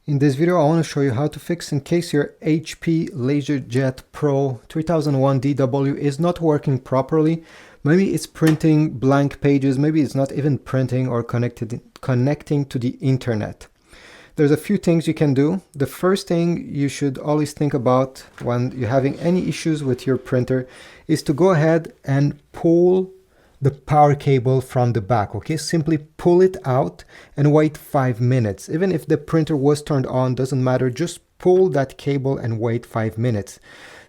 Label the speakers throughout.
Speaker 1: In this video, I want to show you how to fix in case your HP LaserJet Pro 3001 DW is not working properly. Maybe it's printing blank pages, maybe it's not even printing or connecting to the internet. There's a few things you can do. The first thing you should always think about when you're having any issues with your printer is to go ahead and pull the power cable from the back. Okay, simply pull it out and wait 5 minutes. Even if the printer was turned on, doesn't matter, just pull that cable and wait 5 minutes.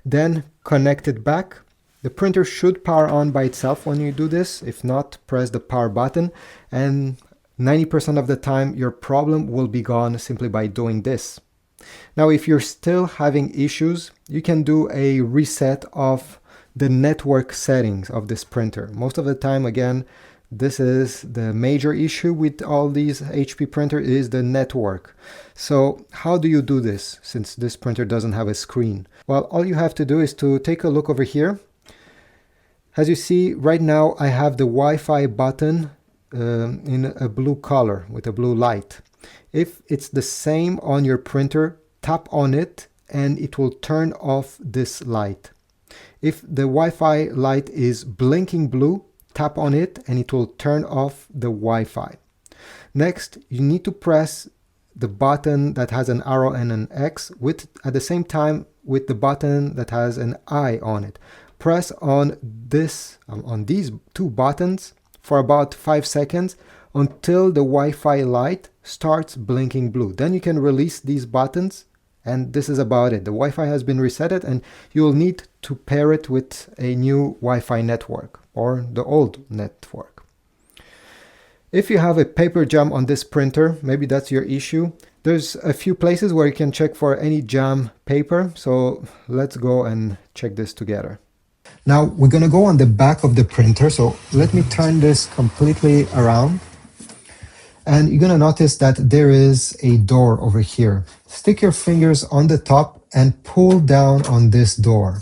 Speaker 1: Then connect it back. The printer should power on by itself when you do this. If not, press the power button, and 90% of the time your problem will be gone simply by doing this. Now, if you're still having issues, you can do a reset of the network settings of this printer. Most of the time, again, this is the major issue with all these HP printers, is the network. So how do you do this since this printer doesn't have a screen? Well, all you have to do is to take a look over here. As you see right now, I have the Wi-Fi button in a blue color with a blue light. If it's the same on your printer, tap on it and it will turn off this light. If the Wi-Fi light is blinking blue, tap on it and it will turn off the Wi-Fi. Next, you need to press the button that has an arrow and an X at the same time with the button that has an I on it. Press on these two buttons for about 5 seconds until the Wi-Fi light starts blinking blue. Then you can release these buttons, and this is about it. The Wi-Fi has been resetted and you'll need to pair it with a new Wi-Fi network or the old network. If you have a paper jam on this printer, maybe that's your issue. There's a few places where you can check for any jam paper. So let's go and check this together. Now we're going to go on the back of the printer. So let me turn this completely around. And you're going to notice that there is a door over here. Stick your fingers on the top and pull down on this door.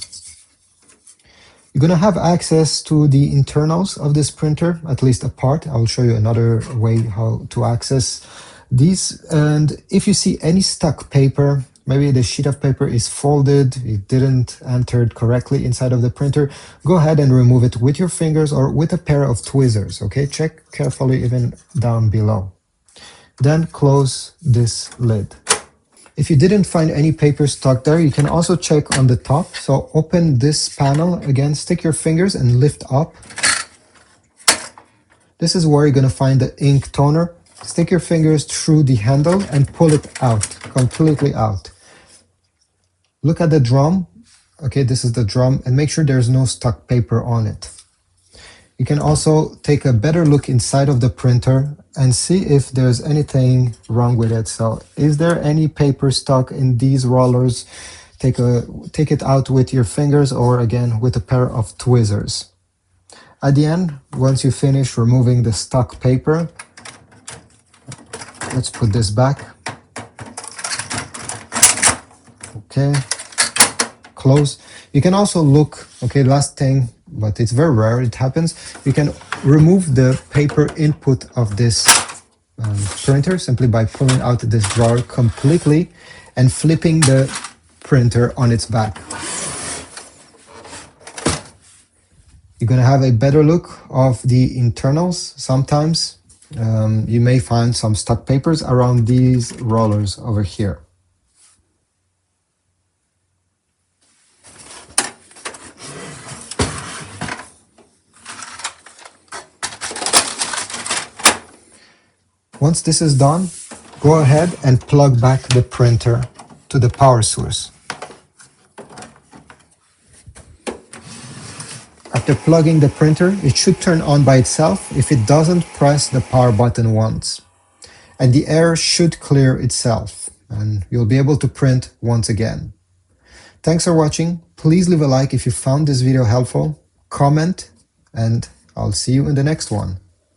Speaker 1: You're going to have access to the internals of this printer, at least a part. I'll show you another way how to access these. And if you see any stuck paper, maybe the sheet of paper is folded, it didn't enter correctly inside of the printer, go ahead and remove it with your fingers or with a pair of tweezers, okay? Check carefully even down below. Then close this lid. If you didn't find any paper stuck there, you can also check on the top. So open this panel, again, stick your fingers and lift up. This is where you're gonna find the ink toner. Stick your fingers through the handle and pull it out, completely out. Look at the drum. Okay, this is the drum, and make sure there's no stuck paper on it. You can also take a better look inside of the printer and see if there's anything wrong with it. So is there any paper stuck in these rollers? Take it out with your fingers or again with a pair of tweezers. At the end, once you finish removing the stuck paper, let's put this back. Okay, close. You can also look, okay, last thing, but it's very rare it happens. You can remove the paper input of this printer simply by pulling out this drawer completely and flipping the printer on its back. You're gonna have a better look of the internals. Sometimes you may find some stuck papers around these rollers over here. Once this is done, go ahead and plug back the printer to the power source. After plugging the printer, it should turn on by itself if it doesn't press the power button once. And the air should clear itself, and you'll be able to print once again. Thanks for watching. Please leave a like if you found this video helpful, comment, and I'll see you in the next one.